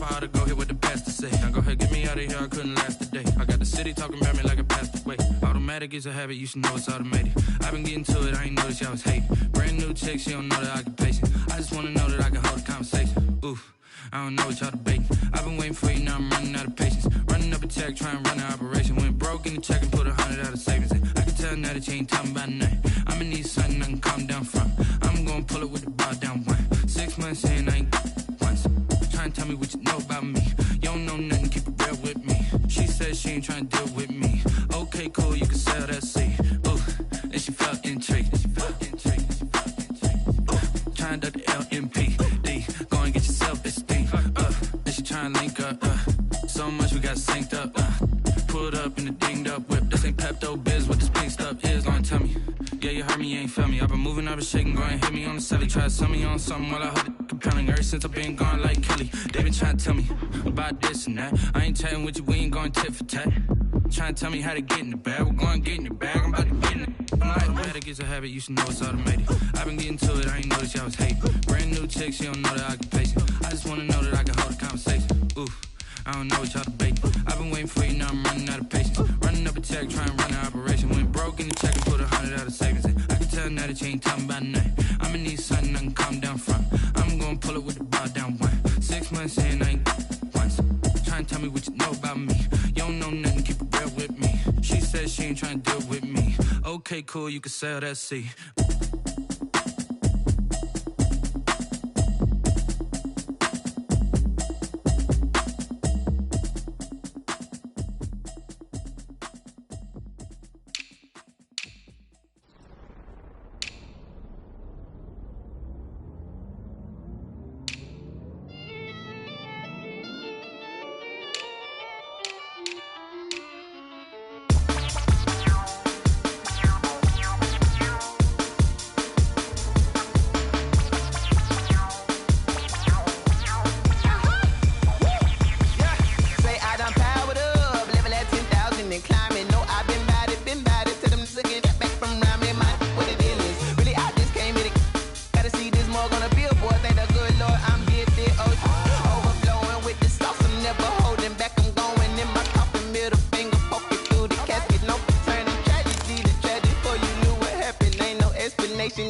for her to go hear what the pastor say. Now go ahead, get me out of here, I couldn't last a day. I got the city talking about me like a passed away. Automatic is a habit, you should know it's automated. I've been getting to it, I ain't noticed y'all was hating. Brand new chick, she don't know the occupation. I just wanna know that I can hold a conversation. Oof, I don't know what y'all debating. I've been waiting for you, now I'm running out of patience. Running up a check, trying to run an operation. Went broke in the check and put 100 out of savings in. I can tell now that you ain't talking about nothing. I'ma need something I can calm down from. I'm gonna pull it with the bar down one. 6 months in, I ain't once. Trying to tell me what you know about me. You don't know nothing, keep it real with me. She said she ain't trying to deal with me. Okay, cool, you can sell that seed. Ooh, and she felt intrigued. Trying to duck the LMPD. Go and get your self-esteem. And she trying to link up. So much we got synced up. Pulled up in the dinged up whip. This ain't Pepto-Biz, what this pink stuff is. Gonna tell me. Yeah, you heard me, you ain't feel me. I've been moving, I've been shaking, go and hit me on the celly. Try to sell me on something while I hold it compelling. Ever since I've been gone like Kelly, they been trying to tell me about this and that. I ain't chatting with you, we ain't going tit for tat. Trying to tell me how to get in the bag. We're going to get in your bag, I'm about to get in it. I'm like, automatic is a habit, you should know it's automated. I've been getting to it, I ain't noticed y'all was hating. Brand new chick, she don't know the occupation. I just wanna know that I can hold a conversation. Oof, I don't know what y'all debating. I've been waiting for you, now I'm running out of patience. Running up a check, trying to run an operation. Went broke in the check and put 100 out of savings in. I can tell now that you ain't talking about nothing. I'ma need something I can calm down from. I'm gonna pull it with the bar down one. 6 months in, I ain't once. Trying to tell me what you know about me. You don't know nothing, keep it real with me. She said she ain't trying to deal with me. Okay, cool, you can sell that seed.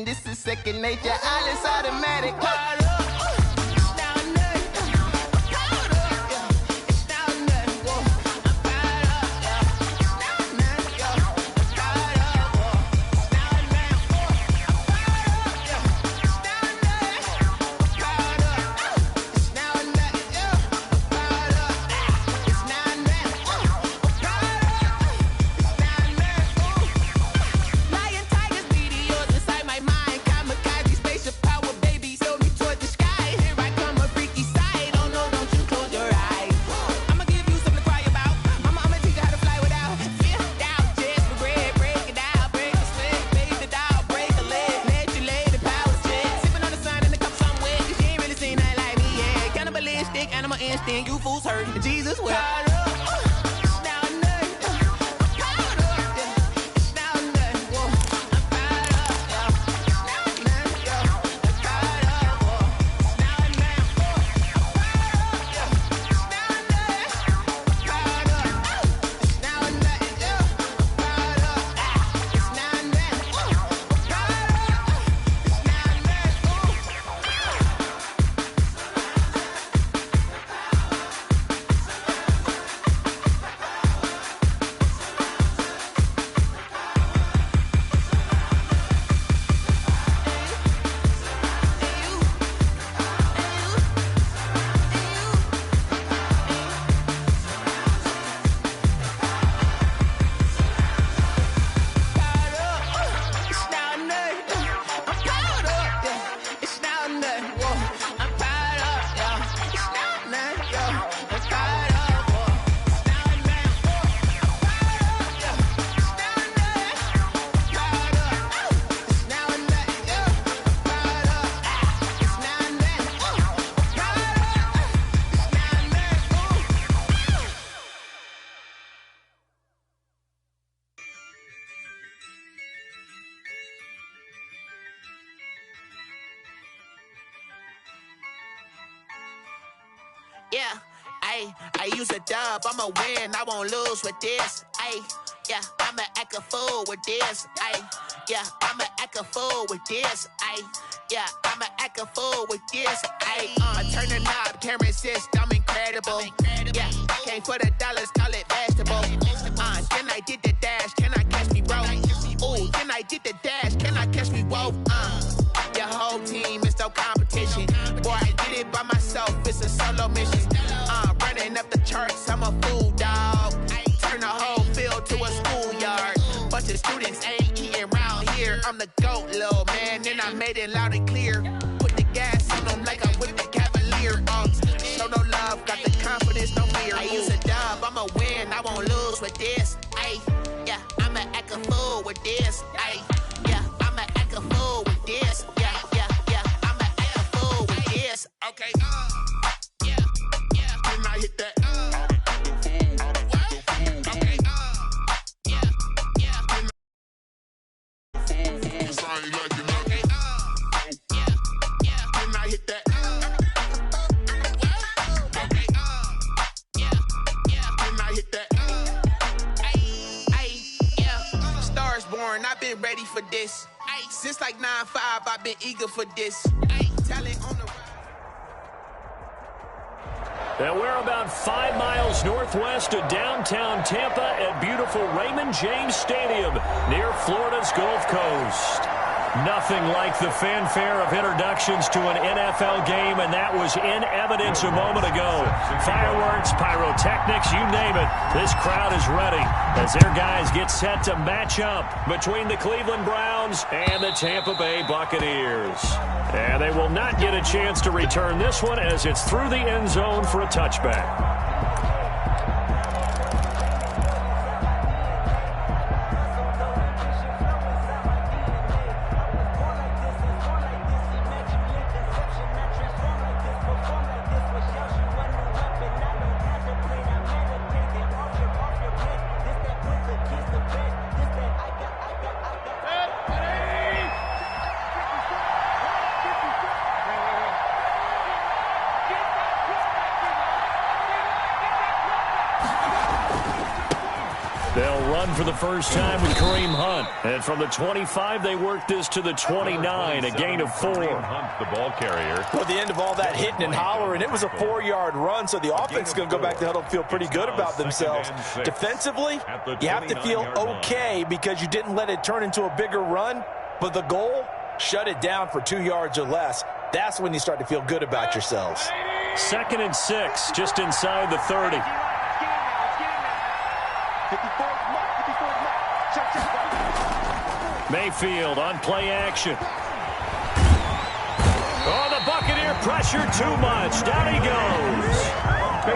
This is second nature, all is automatic. You fools hurt Jesus well. Yeah, I use a dub, I'ma win, I won't lose with this. Yeah, I'ma act a fool with this. Yeah, I'ma act a fool with this. Yeah, I'ma act a fool with this. I turn the knob, camera assist, I'm incredible. Yeah, came for the dollars, call it vegetable. Then I did the dash, can I catch me, bro? Ooh, then I did the dash, can I catch me, whoa? Your whole team is no competition. Boy, I did it by myself, it's a solo mission. Running up the charts, I'm a fool, dog. Turn the whole field to a schoolyard. Bunch of students ain't eating round here. I'm the GOAT, little man, and I made it loud and clear. Put the gas on them like I'm with the Cavalier. Show no love, got the confidence, no fear. I use a dub, I'ma win, I won't lose with this. Yeah, I'ma act a fool with this. Yeah, I'ma act a fool with this. Yeah, I'ma act a fool with this. Okay, yeah, can I hit that? I've been ready for this. Since like 9-5, I've been eager for this. Talent on the... And we're about 5 miles northwest of downtown Tampa at beautiful Raymond James Stadium near Florida's Gulf Coast. Nothing like the fanfare of introductions to an NFL game, and that was in evidence a moment ago. Fireworks, pyrotechnics, you name it. This crowd is ready as their guys get set to match up between the Cleveland Browns and the Tampa Bay Buccaneers. And they will not get a chance to return this one as it's through the end zone for a touchback. They'll run for the first time with Kareem Hunt. And from the 25, they work this to the 29, a gain of 4. Hunt, the ball carrier. Well, the end of all that hitting and hollering, it was a 4-yard run, so the offense is going to go back to huddle and feel pretty good about themselves. Defensively, you have to feel okay because you didn't let it turn into a bigger run, but the goal, shut it down for 2 yards or less. That's when you start to feel good about yourselves. 2nd and 6, just inside the 30. Mayfield on play action. Oh, the Buccaneer pressure too much. Down he goes.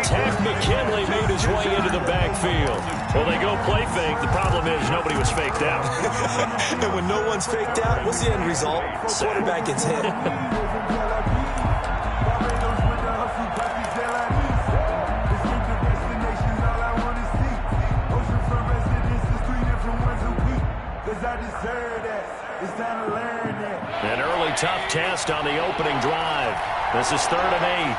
Tack McKinley made his way into the backfield. Well, they go play fake. The problem is nobody was faked out. And when no one's faked out, what's the end result? Quarterback gets hit. An early tough test on the opening drive. This is 3rd and 8.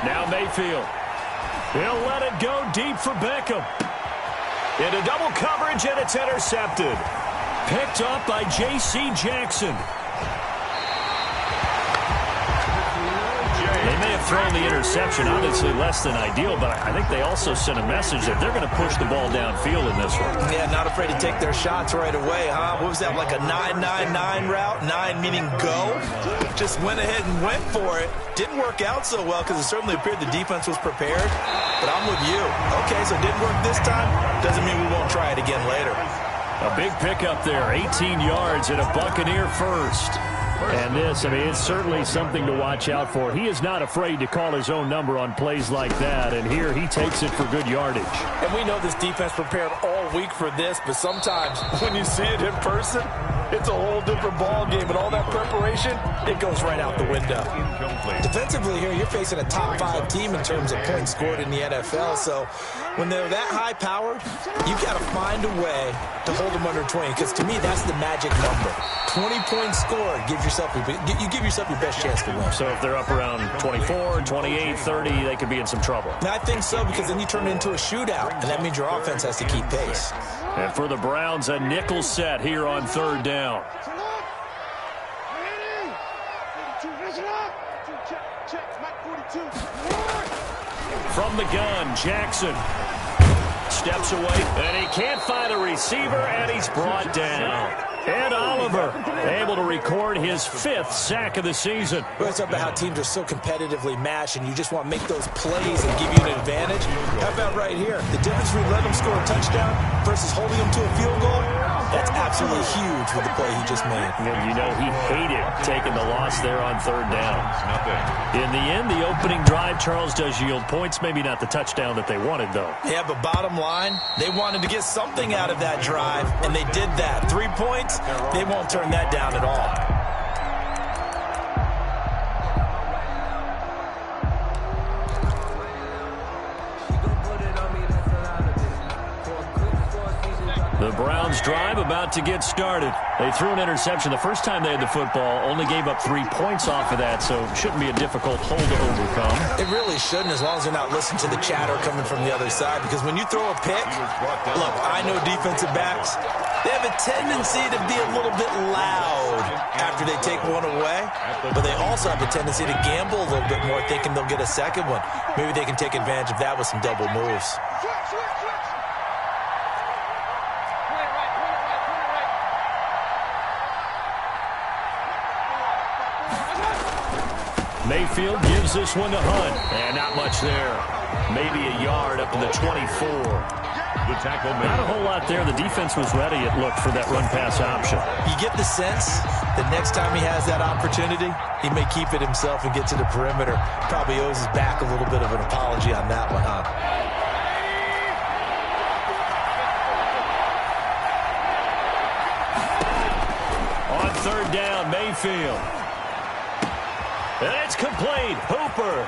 Now Mayfield. He'll let it go deep for Beckham. Into double coverage, and it's intercepted. Picked up by J.C. Jackson. They may have thrown the interception, obviously less than ideal, but I think they also sent a message that they're going to push the ball downfield in this one. Yeah, not afraid to take their shots right away, huh? What was that, like a 9-9-9 route? 9 meaning go? Just went ahead and went for it. Didn't work out so well because it certainly appeared the defense was prepared, but I'm with you. Okay, so it didn't work this time. Doesn't mean we won't try it again later. A big pickup there, 18 yards and a Buccaneer first. And this, I mean, it's certainly something to watch out for. He is not afraid to call his own number on plays like that, and here he takes it for good yardage. And we know this defense prepared all week for this, but sometimes when you see it in person, it's a whole different ball game, and all that preparation, it goes right out the window. Defensively here, you're facing a top 5 team in terms of points scored in the NFL, so when they're that high-powered, you've got to find a way to hold them under 20, because to me, that's the magic number. 20 points scored, you give yourself your best chance to win. So if they're up around 24, 28, 30, they could be in some trouble. And I think so, because then you turn it into a shootout, and that means your offense has to keep pace. And for the Browns, a nickel set here on 3rd down. From the gun, Jackson steps away, and he can't find a receiver, and he's brought down. Ed Oliver able to record his 5th sack of the season. Well, it's about how teams are so competitively matched, and you just want to make those plays and give you an advantage. How about right here? The difference between letting them score a touchdown versus holding them to a field goal, that's absolutely huge with the play he just made. And you know he hated taking the loss there on 3rd down. In the end, the opening drive, Charles, does yield points. Maybe not the touchdown that they wanted, though. Yeah, but bottom line, they wanted to get something out of that drive, and they did that. 3 points, they won't turn that down at all. The Browns drive about to get started. They threw an interception the first time they had the football, only gave up 3 points off of that, so it shouldn't be a difficult hole to overcome. It really shouldn't, as long as you're not listening to the chatter coming from the other side, because when you throw a pick, look, I know defensive backs, they have a tendency to be a little bit loud after they take one away, but they also have a tendency to gamble a little bit more, thinking they'll get a second one. Maybe they can take advantage of that with some double moves. Mayfield gives this one to Hunt, and not much there. Maybe a yard up to the 24. The tackle made. Not a whole lot there. The defense was ready, it looked, for that run-pass option. You get the sense that next time he has that opportunity, he may keep it himself and get to the perimeter. Probably owes his back a little bit of an apology on that one, huh? On 3rd down, Mayfield. And it's complete. Hooper.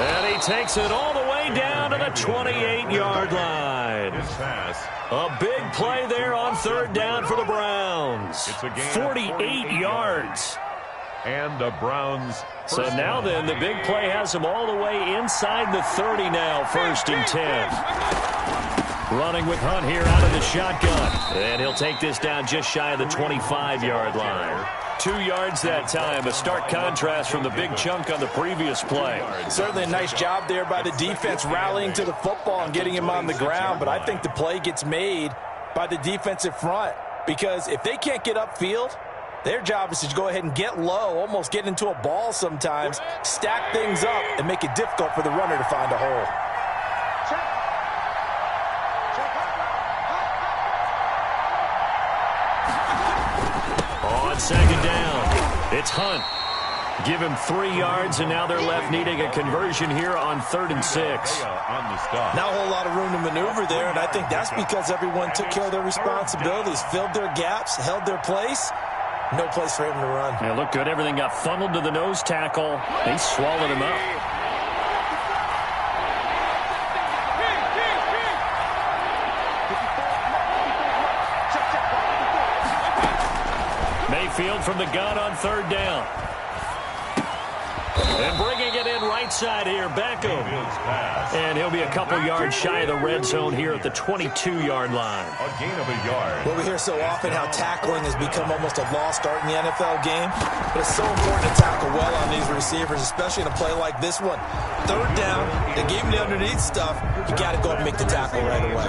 And he takes it all the way down to the 28-yard line. A big play there on 3rd down for the Browns. 48 yards. And the Browns. So now then, the big play has them all the way inside the 30 now, 1st and 10. Running with Hunt here out of the shotgun. And he'll take this down just shy of the 25-yard line. 2 yards that time, a stark contrast from the big chunk on the previous play. Certainly a nice job there by the defense rallying to the football and getting him on the ground, but I think the play gets made by the defensive front, because if they can't get upfield, their job is to go ahead and get low, almost get into a ball sometimes, stack things up, and make it difficult for the runner to find a hole. On 2nd down, it's Hunt. Give him 3 yards, and now they're left needing a conversion here on 3rd and 6. Not a whole lot of room to maneuver there, and I think that's because everyone took care of their responsibilities, filled their gaps, held their place. No place for him to run. Yeah, looked good. Everything got funneled to the nose tackle. They swallowed him up. Mayfield from the gun on 3rd down. And bringing it in right side here, Beckham. And he'll be a couple yards shy of the red zone here at the 22-yard line. A gain of a yard. Well, we hear so often how tackling has become almost a lost art in the NFL game. But it's so important to tackle well on these receivers, especially in a play like this one. 3rd down, they gave him the underneath stuff. You got to go up and make the tackle right away.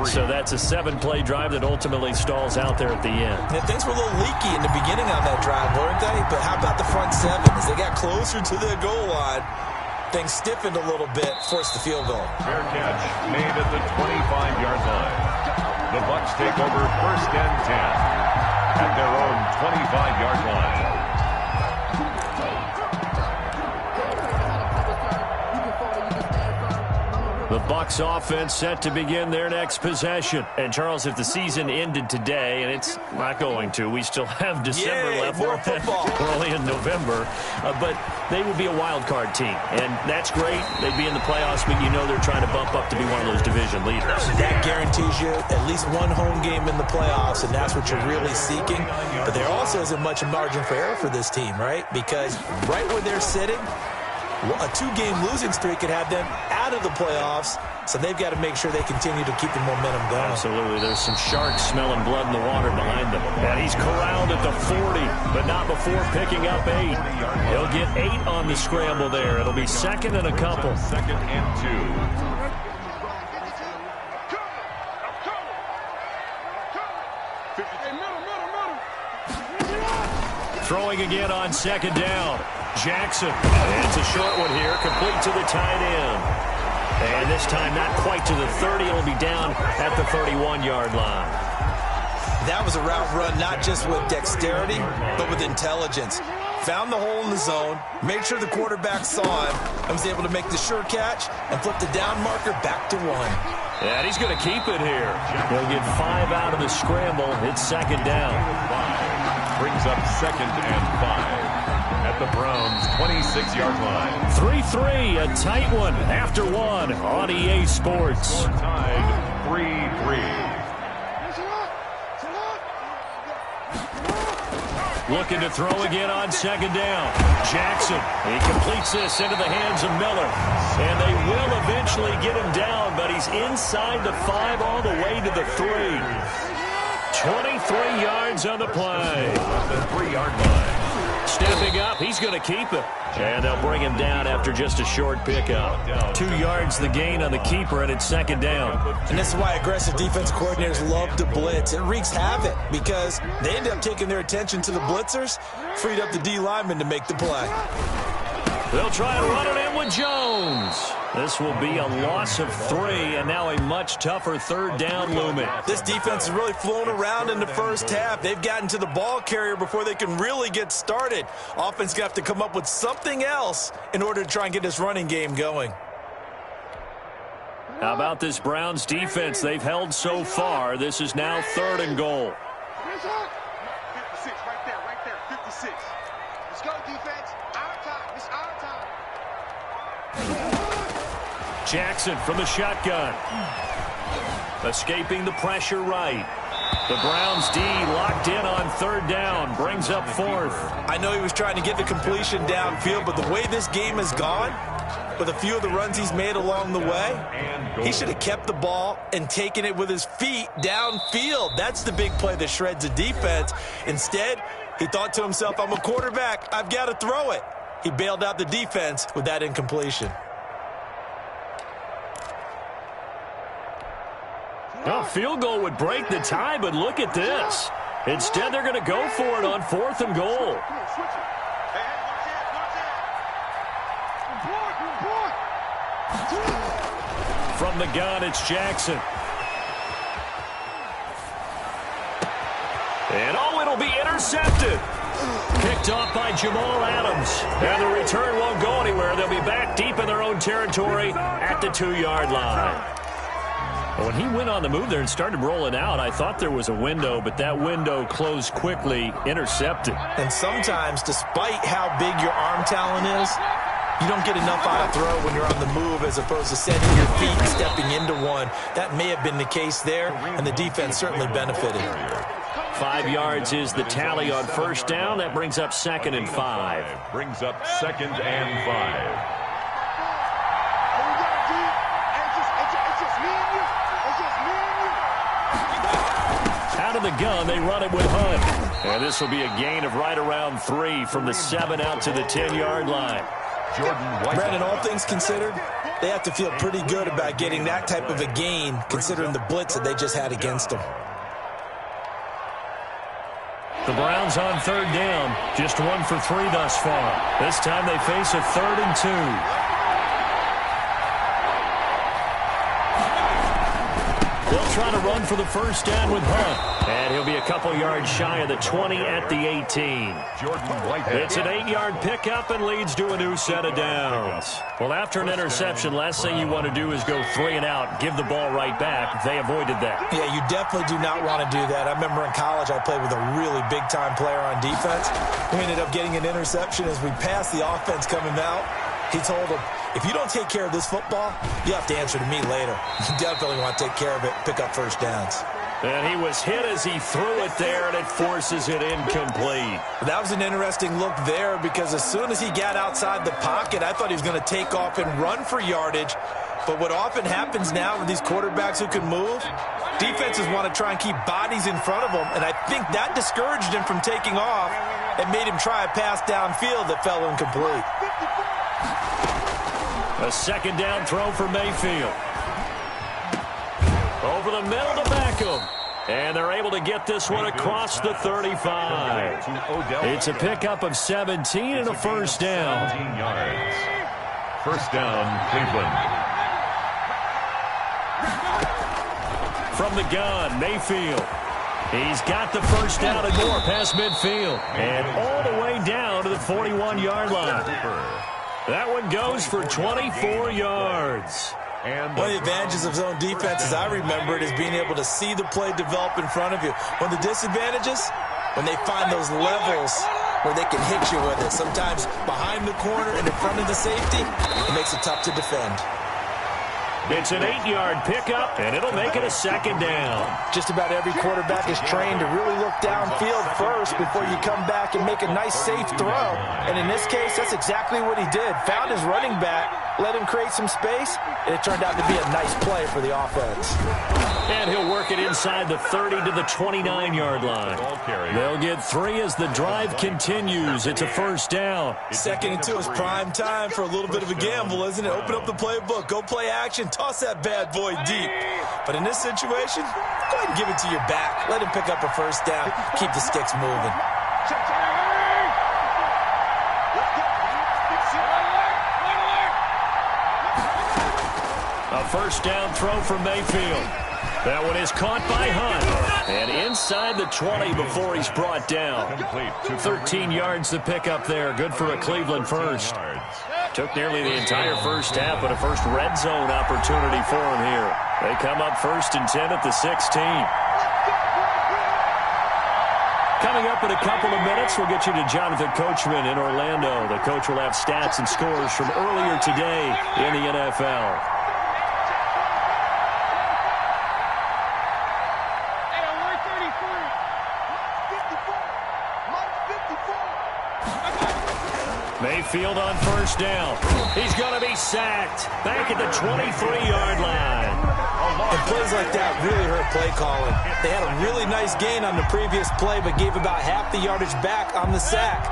So that's a 7-play drive that ultimately stalls out there at the end. Yeah, things were a little leaky in the beginning on that drive, weren't they? But how about the front 7? As they got closer to the goal line, things stiffened a little bit, forced the field goal. Fair catch made at the 25-yard line. The Bucs take over 1st and 10 at their own 25-yard line. The Bucs offense set to begin their next possession. And, Charles, if the season ended today, and it's not going to, we still have December left. More football. We're only in November. But they would be a wild card team. And that's great. They'd be in the playoffs, but you know they're trying to bump up to be one of those division leaders. That guarantees you at least one home game in the playoffs, and that's what you're really seeking. But there also isn't much margin for error for this team, right? Because right where they're sitting, a two-game losing streak could have them out of the playoffs, so they've got to make sure they continue to keep the momentum going. Absolutely. There's some sharks smelling blood in the water behind them. And he's corralled at the 40, but not before picking up 8. He'll get 8 on the scramble there. It'll be second and a couple. Second and 2. Throwing again on second down. Jackson. It's a short one here, complete to the tight end. And this time not quite to the 30. It'll be down at the 31-yard line. That was a route run not just with dexterity, but with intelligence. Found the hole in the zone, made sure the quarterback saw him, and was able to make the sure catch and flip the down marker back to 1. And he's going to keep it here. He'll get 5 out of the scramble. It's second down. Brings up second and 5 at the Browns' 26-yard line. 3-3, a tight one after 1 on EA Sports. Score tied 3-3. Looking to throw again on second down. Jackson, he completes this into the hands of Miller. And they will eventually get him down, but he's inside the 5 all the way to the 3. 23 yards on the play. The 3-yard line. Stepping up, he's going to keep it. And they'll bring him down after just a short pickup. 2 yards the gain on the keeper, and it's second down. And this is why aggressive defense coordinators love to blitz. It wreaks havoc because they end up taking their attention to the blitzers, freed up the D lineman to make the play. They'll try and run it in with Jones. This will be a loss of 3, and now a much tougher third down looming. This defense is really flown around in the first half. They've gotten to the ball carrier before they can really get started. Offense got to come up with something else in order to try and get this running game going. How about this Browns defense they've held so far? This is now 3rd and goal. 56, right there, 56. Let's go, defense. Our time. It's our time. Jackson from the shotgun. Escaping the pressure right. The Browns D locked in on 3rd down. Brings up 4th. I know he was trying to get the completion downfield, but the way this game has gone, with a few of the runs he's made along the way, he should have kept the ball and taken it with his feet downfield. That's the big play that shreds a defense. Instead, he thought to himself, I'm a quarterback. I've got to throw it. He bailed out the defense with that incompletion. Well, field goal would break the tie, but look at this. Instead, they're going to go for it on 4th and goal. From the gun, it's Jackson. And it'll be intercepted. Picked off by Jamal Adams. And the return won't go anywhere. They'll be back deep in their own territory at the 2-yard line. When he went on the move there and started rolling out, I thought there was a window, but that window closed quickly, intercepted. And sometimes, despite how big your arm talent is, you don't get enough out of throw when you're on the move as opposed to setting your feet and stepping into one. That may have been the case there, and the defense certainly benefited. 5 yards is the tally on 1st down. That brings up 2nd and 5. Brings up 2nd and 5. Out of the gun, they run it with Hunt. And this will be a gain of right around 3 from the 7 out to the 10-yard line. Brandon, all things considered, they have to feel pretty good about getting that type of a gain, considering the blitz that they just had against them. The Browns on 3rd down, just 1 for 3 thus far. This time they face a 3rd and 2. They'll try to run for the first down with Hunt. And he'll be a couple yards shy of the 20 at the 18. It's an 8-yard pickup and leads to a new set of downs. Well, after an interception, last thing you want to do is go 3 and out, give the ball right back. They avoided that. Yeah, you definitely do not want to do that. I remember in college I played with a really big-time player on defense. We ended up getting an interception as we passed the offense coming out. He told him, if you don't take care of this football, you have to answer to me later. You definitely want to take care of it, pick up first downs. And he was hit as he threw it there, and it forces it incomplete. That was an interesting look there because as soon as he got outside the pocket, I thought he was going to take off and run for yardage. But what often happens now with these quarterbacks who can move, defenses want to try and keep bodies in front of them, and I think that discouraged him from taking off and made him try a pass downfield that fell incomplete. A second down throw for Mayfield. Over the middle to Beckham. And they're able to get this one across the 35. It's a pickup of 17 and a first down. 17 yards. First down, Cleveland. From the gun, Mayfield. He's got the first down and more past midfield. And all the way down to the 41-yard line. That one goes for 24 yards. One of the advantages of zone defense, as I remember it, is being able to see the play develop in front of you. One of the disadvantages, when they find those levels where they can hit you with it, sometimes behind the corner and in front of the safety, it makes it tough to defend. It's an 8-yard pickup, and it'll make it a second down. Just about every quarterback is trained to really look downfield first before you come back and make a nice, safe throw. And in this case, that's exactly what he did. Found his running back, let him create some space, and it turned out to be a nice play for the offense. And he'll work it inside the 30 to the 29-yard line. They'll get 3 as the drive continues. It's a first down. 2nd and 2 is prime time for a little bit of a gamble, isn't it? Open up the playbook, go play action, toss that bad boy deep. But in this situation, go ahead and give it to your back. Let him pick up a first down. Keep the sticks moving. A first down throw for Mayfield. That one is caught by Hunt. And inside the 20 before he's brought down. 13 yards to pick up there. Good for a Cleveland first. Took nearly the entire first half, but a first red zone opportunity for him here. They come up 1st and 10 at the 16. Coming up in a couple of minutes, we'll get you to Jonathan Coachman in Orlando. The coach will have stats and scores from earlier today in the NFL. Mayfield on first down. He's going to be sacked. Back at the 23-yard line. And plays like that really hurt play calling. They had a really nice gain on the previous play, but gave about half the yardage back on the sack.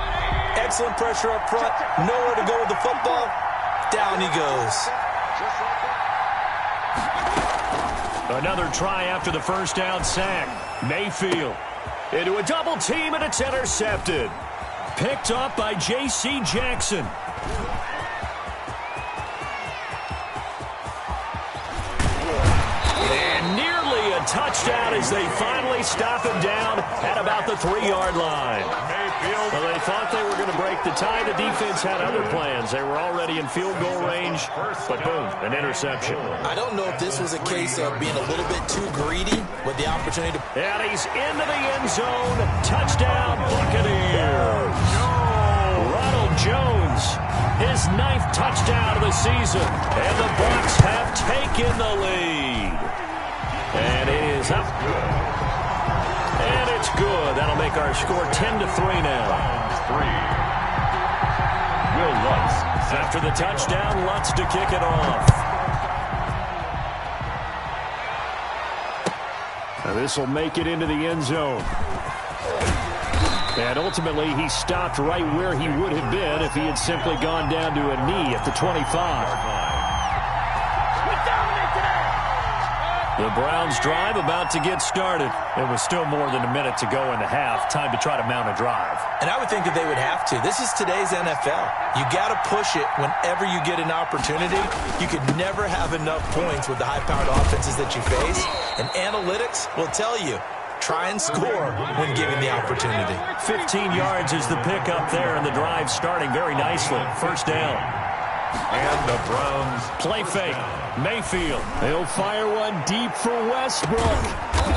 Excellent pressure up front. Nowhere to go with the football. Down he goes. Another try after the first down sack. Mayfield into a double team, and it's intercepted. Picked up by J.C. Jackson. And nearly a touchdown as they finally stop him down at about the 3-yard line. Well, they thought they were going to break the tie. The defense had other plans. They were already in field goal range, but boom, an interception. I don't know if this was a case of being a little bit too greedy with the opportunity to... And he's into the end zone. Touchdown, Buccaneers. Ronald Jones, his 9th touchdown of the season. And the Bucs have taken the lead. And it is up. And it's good. That'll make our score 10-3 now. Will Lutz. After the touchdown, Lutz to kick it off. Now this will make it into the end zone. And ultimately, he stopped right where he would have been if he had simply gone down to a knee at the 25. The Browns drive about to get started. It was still more than a minute to go in the half. Time to try to mount a drive. And I would think that they would have to. This is today's NFL. You got to push it whenever you get an opportunity. You could never have enough points with the high-powered offenses that you face. And analytics will tell you, try and score when given the opportunity. 15 yards is the pickup there, and the drive starting very nicely. First down. And the Browns play fake. Mayfield. They'll fire one deep for Westbrook.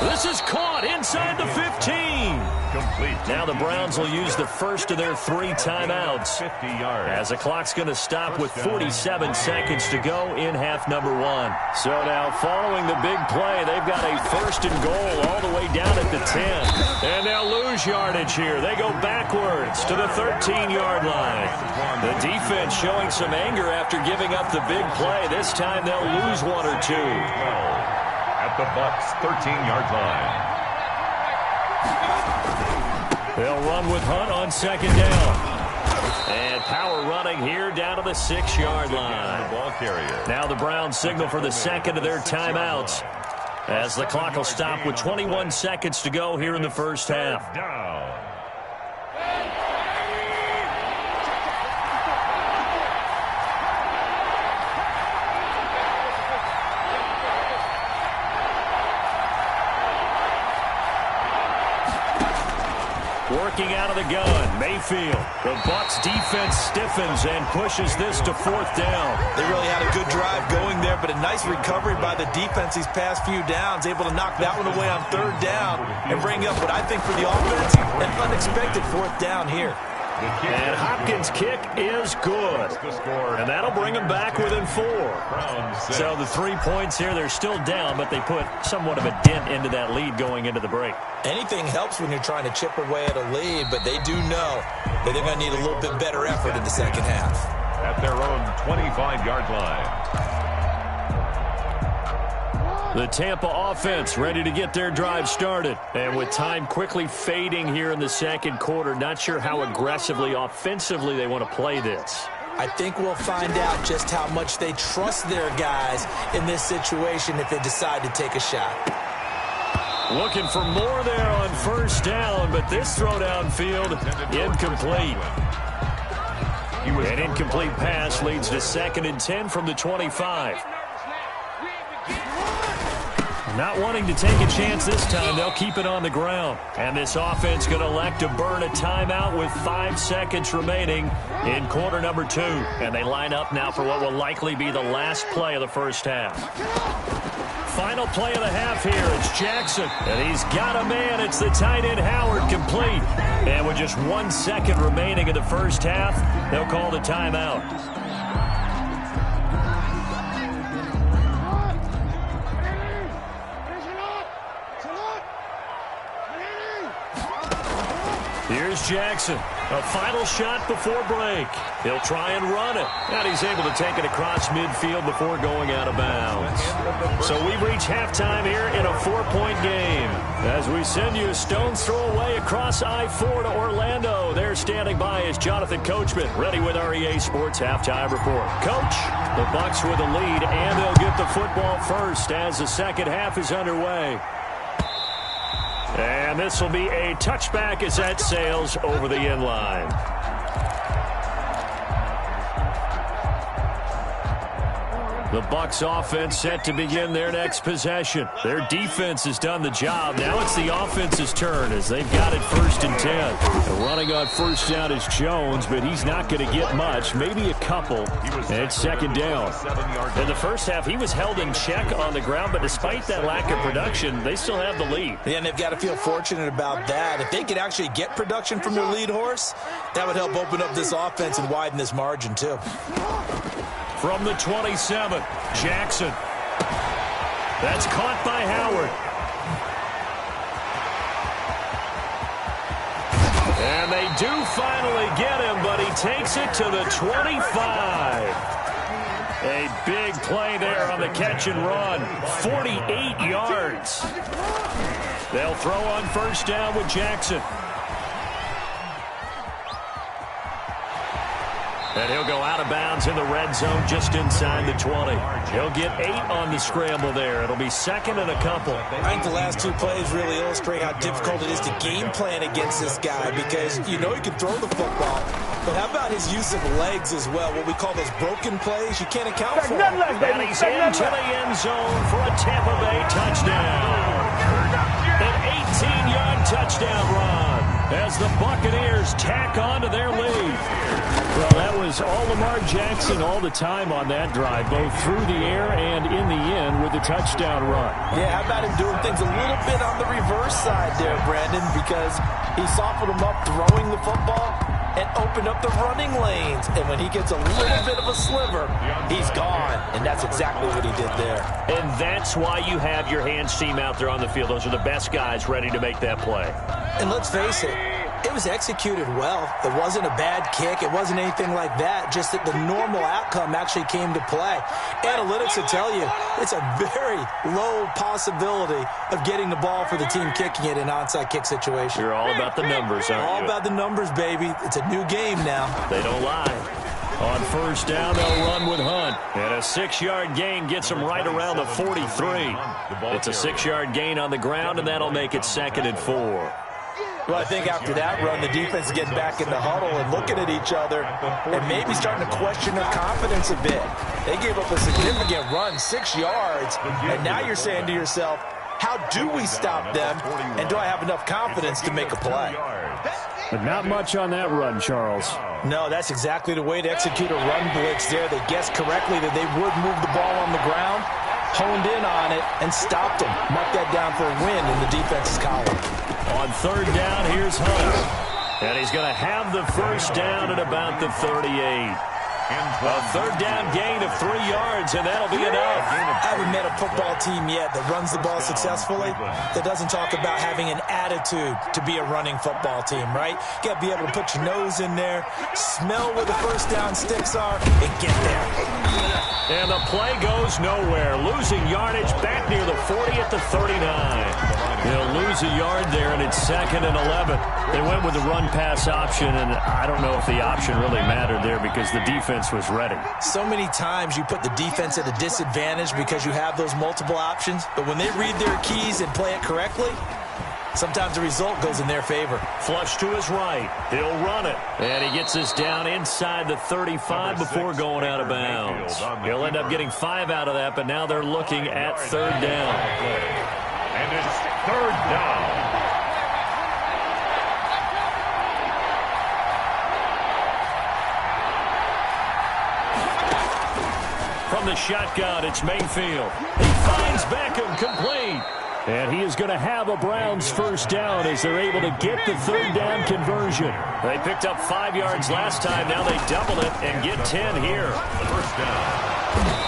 This is caught inside the 15. complete. Now the Browns will use the first of their 3 timeouts 50 yards. as the clock's going to stop with 47 seconds to go in half number 1. So now following the big play, they've got a first and goal all the way down at the 10. And they'll lose yardage here. They go backwards to the 13-yard line. The defense showing some anger after giving up the big play. This time they'll lose 1 or 2. At the Bucs' 13-yard line. They'll run with Hunt on second down. And power running here down to the 6-yard line. Now the Browns signal for the second of their timeouts as the clock will stop with 21 seconds to go here in the first half. Working out of the gun, Mayfield. The Bucs defense stiffens and pushes this to 4th down. They really had a good drive going there, but a nice recovery by the defense these past few downs, able to knock that one away on 3rd down and bring up what I think for the offense, an unexpected 4th down here. And Hopkins' kick is good. And that'll bring them back within 4. So the 3 points here, they're still down, but they put somewhat of a dent into that lead going into the break. Anything helps when you're trying to chip away at a lead, but they do know that they're going to need a little bit better effort in the second half. At their own 25-yard line. The Tampa offense ready to get their drive started. And with time quickly fading here in the second quarter, not sure how aggressively, offensively they want to play this. I think we'll find out just how much they trust their guys in this situation if they decide to take a shot. Looking for more there on 1st down, but this throw downfield incomplete. An incomplete pass leads to 2nd and 10 from the 25. Not wanting to take a chance this time, they'll keep it on the ground. And this offense going to elect to burn a timeout with 5 seconds remaining in quarter number 2. And they line up now for what will likely be the last play of the first half. Final play of the half here. It's Jackson. And he's got a man. It's the tight end Howard, complete. And with just 1 second remaining in the first half, they'll call the timeout. Here's Jackson. A final shot before break. He'll try and run it. And he's able to take it across midfield before going out of bounds. So we've reached halftime here in a 4-point game. As we send you a stone's throw away across I-4 to Orlando. There standing by is Jonathan Coachman, ready with our EA Sports Halftime Report. Coach, the Bucs with a lead, and they'll get the football first as the second half is underway. And this will be a touchback as that sails over the end line. The Bucs offense set to begin their next possession. Their defense has done the job. Now it's the offense's turn as they've got it 1st and 10. And running on 1st down is Jones, but he's not going to get much, maybe a couple. And it's 2nd down. In the first half, he was held in check on the ground, but despite that lack of production, they still have the lead. Yeah, and they've got to feel fortunate about that. If they could actually get production from their lead horse, that would help open up this offense and widen this margin too. From the 27, Jackson. That's caught by Howard. And they do finally get him, but he takes it to the 25. A big play there on the catch and run. 48 yards. They'll throw on 1st down with Jackson. And he'll go out of bounds in the red zone just inside the 20. He'll get 8 on the scramble there. It'll be second and a couple. I think the last 2 plays really illustrate how difficult it is to game plan against this guy because you know he can throw the football. But how about his use of legs as well, what we call those broken plays? You can't account for them. And he's into the end zone for a Tampa Bay touchdown. An 18-yard touchdown run as the Buccaneers tack on to their lead. Well, that was all Lamar Jackson all the time on that drive, both through the air and in the end with the touchdown run. Yeah, how about him doing things a little bit on the reverse side there, Brandon, because he softened him up throwing the football and opened up the running lanes. And when he gets a little bit of a sliver, he's gone. And that's exactly what he did there. And that's why you have your hands team out there on the field. Those are the best guys ready to make that play. And let's face it, it was executed well. It wasn't a bad kick. It wasn't anything like that. Just that the normal outcome actually came to play. Analytics will tell you it's a very low possibility of getting the ball for the team kicking it in an onside kick situation. You're all about the numbers, aren't you? All about the numbers, baby. It's a new game now. They don't lie. On first down, they'll run with Hunt. And a 6-yard gain gets them right around the 43. It's a 6-yard gain on the ground, and that'll make it second and 4. Well, I think after that run, the defense is getting back in the huddle and looking at each other and maybe starting to question their confidence a bit. They gave up a significant run, 6 yards, and now you're saying to yourself, how do we stop them, and do I have enough confidence to make a play? But not much on that run, Charles. No, that's exactly the way to execute a run blitz there. They guessed correctly that they would move the ball on the ground, honed in on it, and stopped them. Mark that down for a win in the defense's column. On third down, here's Hunt. And he's going to have the first down at about the 38. A third down gain of 3 yards, and that'll be enough. I haven't met a football team yet that runs the ball successfully that doesn't talk about having an attitude to be a running football team, right? You got to be able to put your nose in there, smell where the first down sticks are, and get there. And the play goes nowhere. Losing yardage back near the 40 at the 39. He'll lose a yard there, and it's second and 11. They went with the run-pass option, and I don't know if the option really mattered there because the defense was ready. So many times you put the defense at a disadvantage because you have those multiple options, but when they read their keys and play it correctly, sometimes the result goes in their favor. Flush to his right. He'll run it. And he gets us down inside the 35 before going out of bounds. He'll end up getting 5 out of that, but now they're looking at third down. And it's third down. From the shotgun, it's Mayfield. He finds Beckham complete. And he is going to have a Browns first down as they're able to get the third down conversion. They picked up 5 yards last time. Now they double it and get 10 here. First down.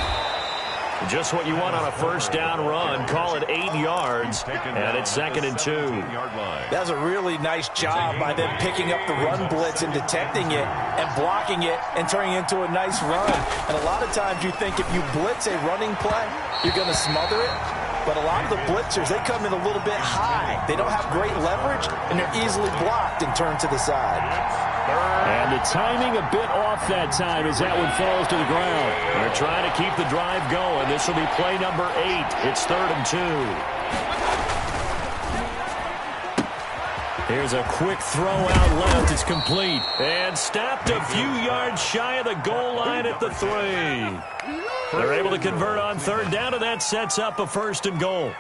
Just what you want on a first down run. Call it 8 yards. And it's second and 2. That was a really nice job by them picking up the run blitz and detecting it and blocking it and turning it into a nice run. And a lot of times you think if you blitz a running play, you're going to smother it. But a lot of the blitzers, they come in a little bit high. They don't have great leverage, and they're easily blocked and turned to the side. And the timing a bit off that time as that one falls to the ground. They're trying to keep the drive going. This will be play number 8. It's third and 2. Here's a quick throw out left. It's complete. And stopped a few yards shy of the goal line at the 3. They're able to convert on third down, and that sets up a first and goal.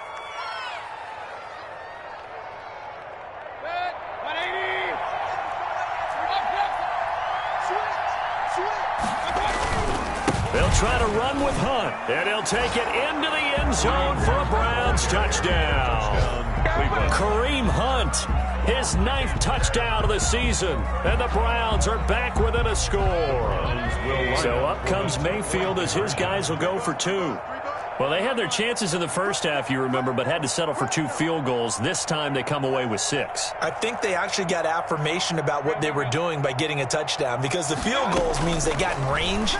They'll try to run with Hunt, and he'll take it into the end zone for a Browns touchdown. Kareem Hunt, his 9th touchdown of the season, and the Browns are back within a score. So up comes Mayfield as his guys will go for 2. Well, they had their chances in the first half, you remember, but had to settle for 2 field goals. This time they come away with 6. I think they actually got affirmation about what they were doing by getting a touchdown because the field goals means they got in range.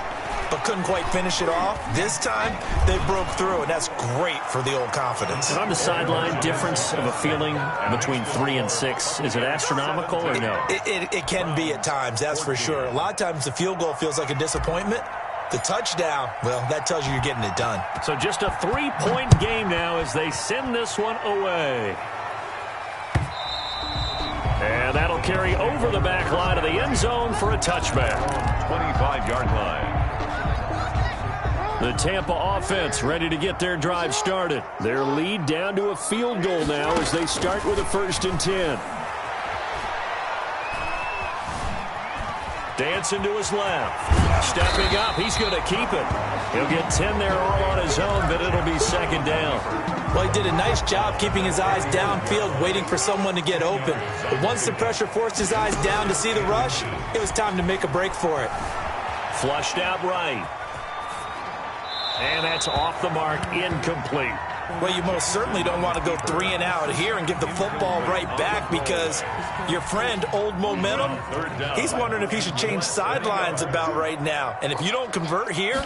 but couldn't quite finish it off. This time, they broke through, and that's great for the old confidence. And on the sideline, difference of a feeling between 3 and 6, is it astronomical or no? It can be at times, that's for sure. A lot of times the field goal feels like a disappointment. The touchdown, well, that tells you you're getting it done. So just a 3-point game now as they send this one away. And that'll carry over the back line of the end zone for a touchback. 25-yard line. The Tampa offense ready to get their drive started. Their lead down to a field goal now as they start with a 1st and 10. Dancing to his left. Stepping up. He's going to keep it. He'll get 10 there all on his own, but it'll be 2nd down. Well, he did a nice job keeping his eyes downfield, waiting for someone to get open. But once the pressure forced his eyes down to see the rush, it was time to make a break for it. Flushed out right. And that's off the mark, incomplete. Well, you most certainly don't want to go 3 and out here and give the football right back because your friend, Old Momentum, he's wondering if he should change sidelines about right now. And if you don't convert here,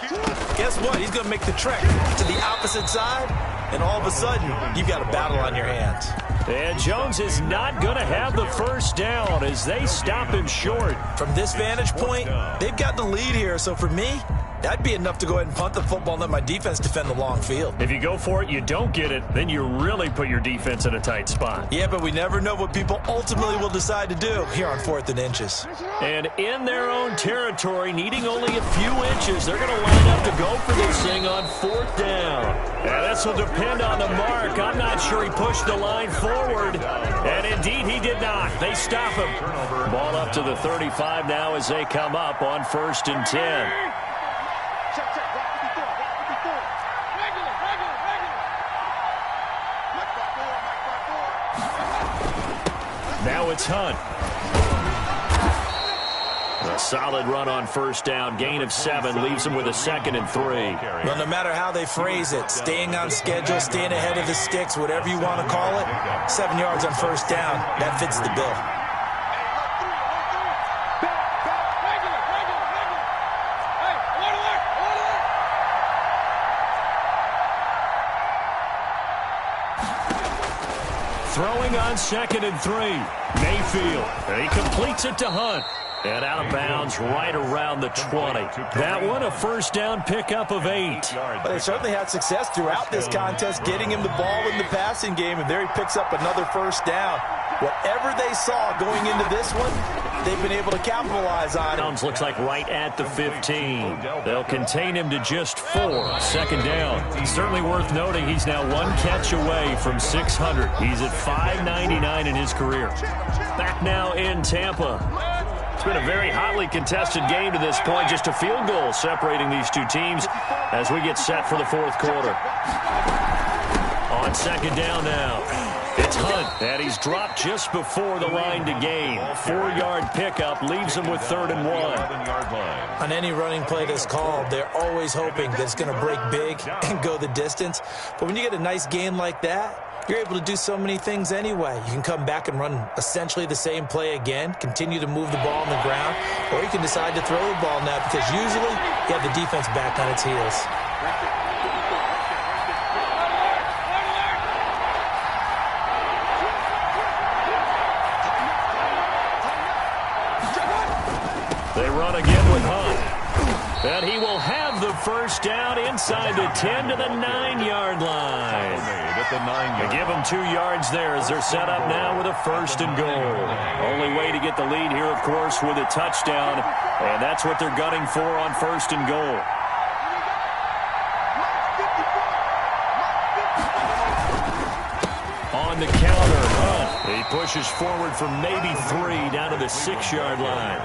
guess what? He's going to make the trek to the opposite side, and all of a sudden, you've got a battle on your hands. And Jones is not going to have the 1st down as they stop him short. From this vantage point, they've got the lead here, so for me, that'd be enough to go ahead and punt the football and let my defense defend the long field. If you go for it, you don't get it, then you really put your defense in a tight spot. Yeah, but we never know what people ultimately will decide to do here on 4th and inches. And in their own territory, needing only a few inches, they're going to line up to go for this thing on 4th down. And this will depend on the mark. I'm not sure he pushed the line forward. And indeed, he did not. They stop him. Ball up to the 35 now as they come up on 1st and 10. Now it's Hunt. A solid run on 1st down. Gain of 7 leaves him with a 2nd and 3. Well, no matter how they phrase it, staying on schedule, staying ahead of the sticks, whatever you want to call it, 7 yards on 1st down, that fits the bill. Throwing on 2nd and 3. Mayfield. And he completes it to Hunt. And out of bounds right around the 20. That one a 1st down pickup of 8. But they certainly had success throughout this contest, getting him the ball in the passing game, and there he picks up another 1st down. Whatever they saw going into this one, they've been able to capitalize on it. Looks like right at the 15. They'll contain him to just 4. 2nd down. Certainly worth noting he's now 1 catch away from 600. He's at 599 in his career. Back now in Tampa. It's been a very hotly contested game to this point. Just a field goal separating these two teams as we get set for the 4th quarter. On 2nd down now. It's Hunt, and he's dropped just before the line to gain. 4-yard pickup leaves him with 3rd and 1. On any running play that's called, they're always hoping that it's going to break big and go the distance. But when you get a nice gain like that, you're able to do so many things anyway. You can come back and run essentially the same play again, continue to move the ball on the ground, or you can decide to throw the ball now because usually you have the defense back on its heels. They run again with Hunt. And he will have the 1st down inside the 10 to the 9-yard line. They give him 2 yards there as they're set up now with a 1st and goal. Only way to get the lead here, of course, with a touchdown. And that's what they're gunning for on 1st and goal. On the counter, Hunt. He pushes forward for maybe 3 down to the 6-yard line.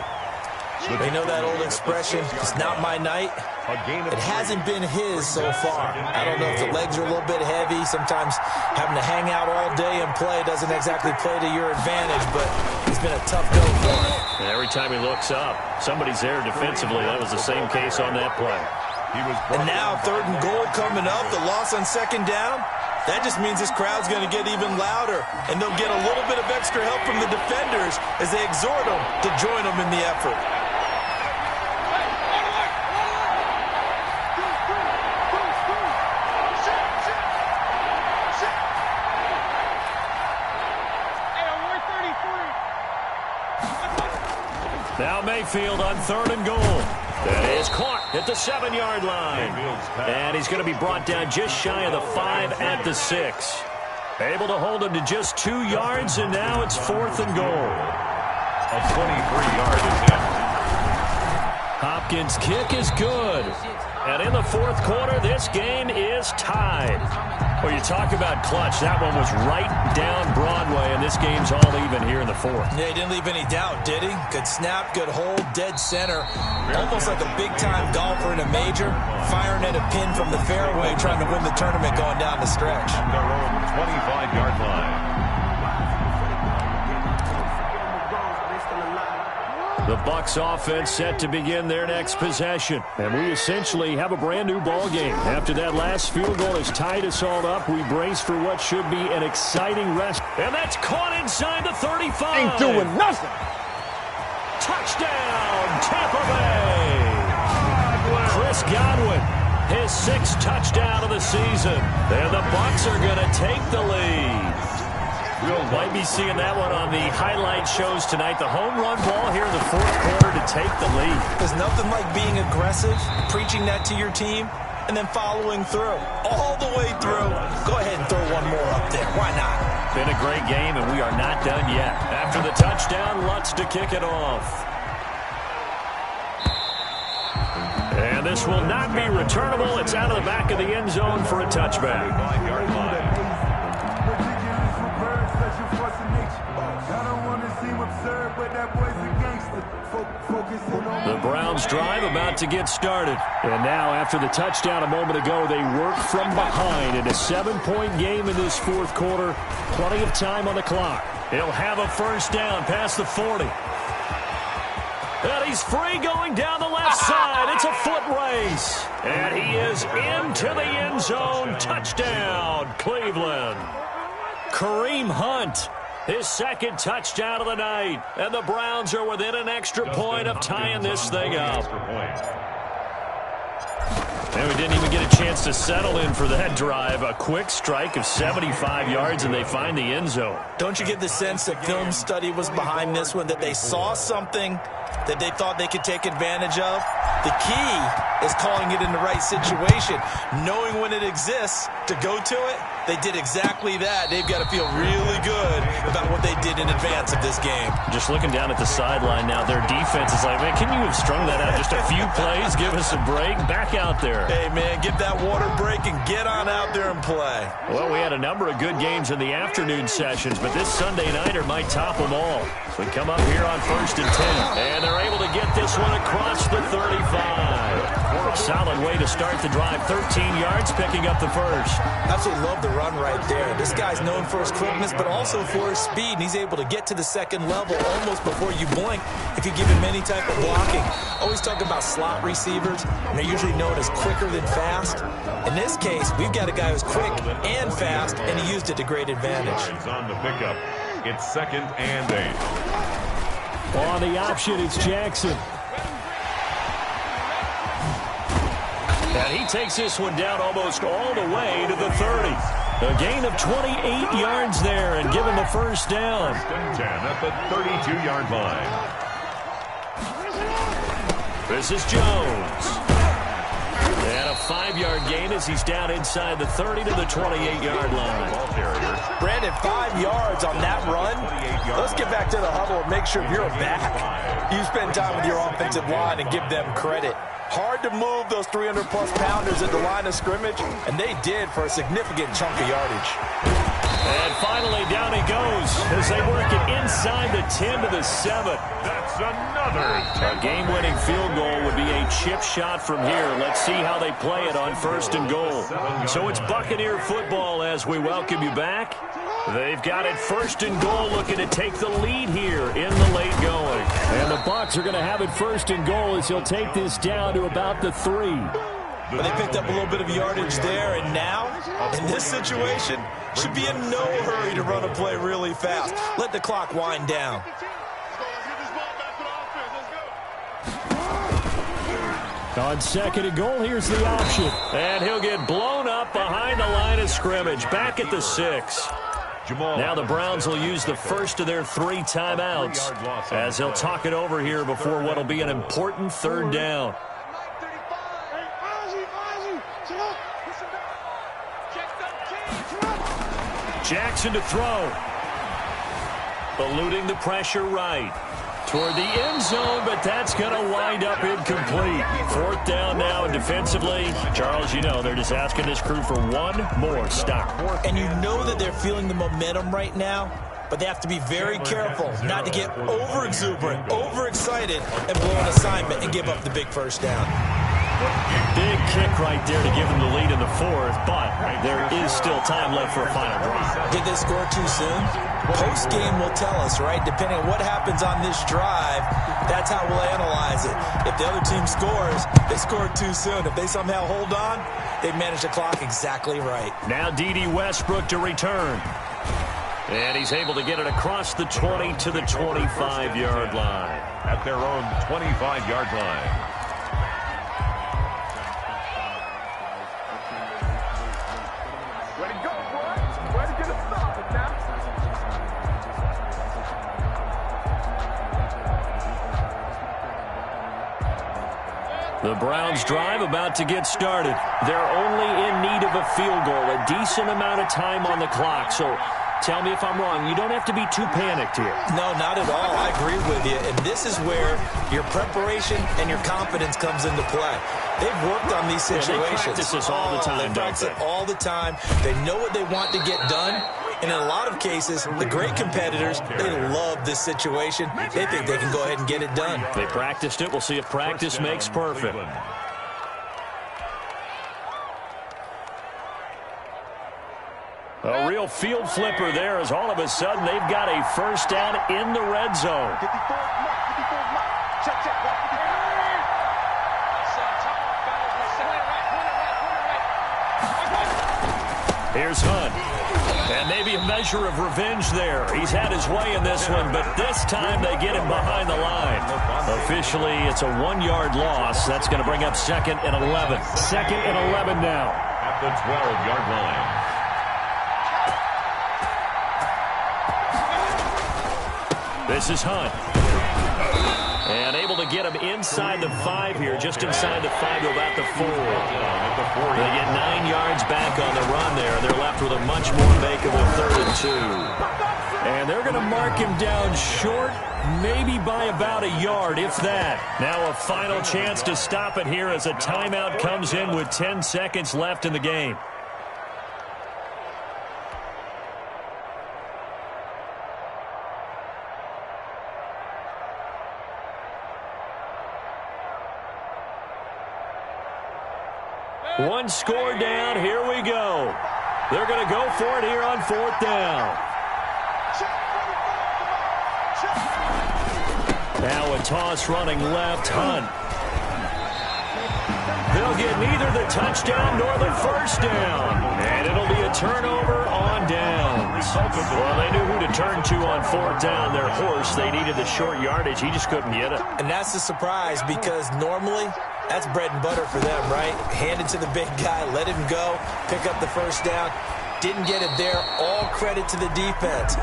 They know that old expression, it's not my night. It hasn't been his so far. I don't know if the legs are a little bit heavy. Sometimes having to hang out all day and play doesn't exactly play to your advantage, but it's been a tough go for him. And every time he looks up, somebody's there defensively. That was the same case on that play. And now 3rd and goal coming up, the loss on 2nd down. That just means this crowd's going to get even louder, and they'll get a little bit of extra help from the defenders as they exhort them to join them in the effort. Now Mayfield on 3rd and goal. That is caught at the 7-yard line. And he's going to be brought down just shy of the 5 at the 6. Able to hold him to just 2 yards, and now it's 4th and goal. A 23-yard attempt. Hopkins' kick is good. And in the 4th quarter, this game is tied. Well, you talk about clutch. That one was right down Broadway, and this game's all even here in the 4th. Yeah, he didn't leave any doubt, did he? Good snap, good hold, dead center. Almost like a big-time golfer in a major, firing at a pin from the fairway, trying to win the tournament going down the stretch. At their own 25-yard line. The Bucs offense set to begin their next possession. And we essentially have a brand-new ball game. After that last field goal has tied us all up, we brace for what should be an exciting rest. And that's caught inside the 35. Ain't doing nothing. Touchdown, Tampa Bay. Chris Godwin, his 6th touchdown of the season. And the Bucs are going to take the lead. Might be seeing that one on the highlight shows tonight. The home run ball here in the 4th quarter to take the lead. There's nothing like being aggressive, preaching that to your team, and then following through. All the way through. Go ahead and throw one more up there. Why not? Been a great game, and we are not done yet. After the touchdown, Lutz to kick it off. And this will not be returnable. It's out of the back of the end zone for a touchback. 5-yard line. The Browns drive about to get started. And now, after the touchdown a moment ago, they work from behind in a 7-point game in this 4th quarter. Plenty of time on the clock. He'll have a 1st down past the 40. And he's free going down the left side. It's a foot race. And he is into the end zone. Touchdown, Cleveland. Kareem Hunt, his 2nd touchdown of the night. And the Browns are within an extra point of tying this thing up. And we didn't even get a chance to settle in for that drive. A quick strike of 75 yards, and they find the end zone. Don't you get the sense that film study was behind this one, that they saw something that they thought they could take advantage of? The key is calling it in the right situation, knowing when it exists to go to it. They did exactly that. They've got to feel really good about what they did in advance of this game. Just looking down at the sideline now, their defense is like, man, can you have strung that out just a few plays? Give us a break. Back out there. Hey, man, get that water break and get on out there and play. Well, we had a number of good games in the afternoon sessions, but this Sunday nighter might top them all. We come up here on 1st and 10, and they're able to get this one across the 35. Solid way to start the drive. 13 yards, picking up the 1st. Absolutely love the run right there. This guy's known for his quickness, but also for his speed, and he's able to get to the 2nd level almost before you blink if you give him any type of blocking. Always talk about slot receivers, and they're usually known as quicker than fast. In this case, we've got a guy who's quick and fast, and he used it to great advantage. On the pickup, it's 2nd and 8. On the option, it's Jackson. And he takes this one down almost all the way to the 30. A gain of 28 yards there and give him the 1st down. 1st and 10 at the 32-yard line. This is Jones. And a 5-yard gain as he's down inside the 30 to the 28-yard line. Brandon, 5 yards on that run. Let's get back to the huddle and make sure you're back. You spend time with your offensive line and give them credit. Hard to move those 300-plus pounders at the line of scrimmage, and they did for a significant chunk of yardage. And finally, down he goes as they work it inside the 10 to the 7. That's another. A game-winning field goal would be a chip shot from here. Let's see how they play it on 1st and goal. So it's Buccaneer football as we welcome you back. They've got it 1st and goal, looking to take the lead here in the late going. And the Bucs are going to have it 1st and goal as he'll take this down to about the 3. But they picked up a little bit of yardage there, and now, in this situation, should be in no hurry to run a play really fast. Let the clock wind down. On 2nd and goal, here's the option. And he'll get blown up behind the line of scrimmage, back at the 6. Now the Browns will use the first of their 3 timeouts as they'll talk it over here before what will be an important 3rd down. Jackson to throw. Eluding the pressure right. Toward the end zone, but that's going to wind up incomplete. 4th down now, and defensively, Charles, you know, they're just asking this crew for one more stop. And you know that they're feeling the momentum right now, but they have to be very careful not to get over-exuberant, overexcited, and blow an assignment and give up the big 1st down. Big kick right there to give them the lead in the 4th, but there is still time left for a final drive. Did they score too soon? Post-game will tell us, right? Depending on what happens on this drive, that's how we'll analyze it. If the other team scores, they scored too soon. If they somehow hold on, they manage the clock exactly right. Now D.D. Westbrook to return. And he's able to get it across the 20 to the 25-yard line. At their own 25-yard line. The Browns drive about to get started. They're only in need of a field goal, a decent amount of time on the clock. So tell me if I'm wrong. You don't have to be too panicked here. No, not at all. I agree with you. And this is where your preparation and your confidence comes into play. They've worked on these situations. They practice this all the time, They practice it all the time. They know what they want to get done. And in a lot of cases, the great competitors, they love this situation. They think they can go ahead and get it done. They practiced it. We'll see if practice makes perfect. A real field flipper there as all of a sudden they've got a 1st down in the red zone. Here's Hunt. And maybe a measure of revenge there. He's had his way in this one, but this time they get him behind the line. Officially, it's a 1-yard loss. That's going to bring up 2nd and 11. 2nd and 11 now. At the 12-yard line. This is Hunt. And able to get him inside the 5 here, just inside the 5 to about the 4. They get 9 yards back on the run there. They're left with a much more makeable 3rd and 2. And they're going to mark him down short, maybe by about a yard, if that. Now a final chance to stop it here as a timeout comes in with 10 seconds left in the game. One score down. Here we go. They're going to go for it here on 4th down. Now a toss running left. Hunt. They'll get neither the touchdown nor the 1st down. And it'll be a turnover on downs. Well, they knew who to turn to on 4th down. Their horse, they needed the short yardage. He just couldn't get it. And that's the surprise because normally that's bread and butter for them, right? Hand it to the big guy, let him go, pick up the 1st down. Didn't get it there. All credit to the defense.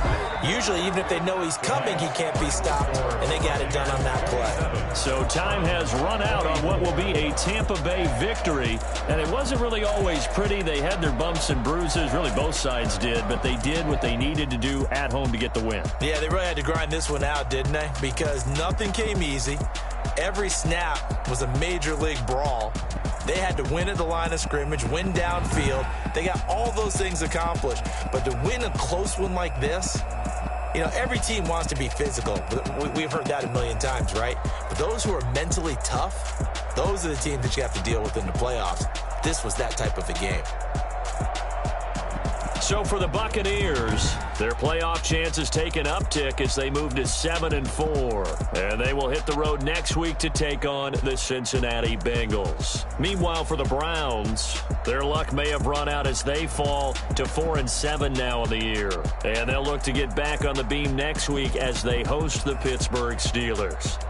Usually, even if they know he's coming, he can't be stopped, and they got it done on that play. So time has run out on what will be a Tampa Bay victory, and it wasn't really always pretty. They had their bumps and bruises. Really, both sides did, but they did what they needed to do at home to get the win. Yeah, they really had to grind this one out, didn't they? Because nothing came easy. Every snap was a major league brawl. They had to win at the line of scrimmage, win downfield. They got all those things accomplished. But to win a close one like this, you know, every team wants to be physical. We've heard that a million times, right? But those who are mentally tough, those are the teams that you have to deal with in the playoffs. This was that type of a game. So for the Buccaneers, their playoff chances take an uptick as they move to 7-4. And they will hit the road next week to take on the Cincinnati Bengals. Meanwhile, for the Browns, their luck may have run out as they fall to 4-7 now in the year. And they'll look to get back on the beam next week as they host the Pittsburgh Steelers.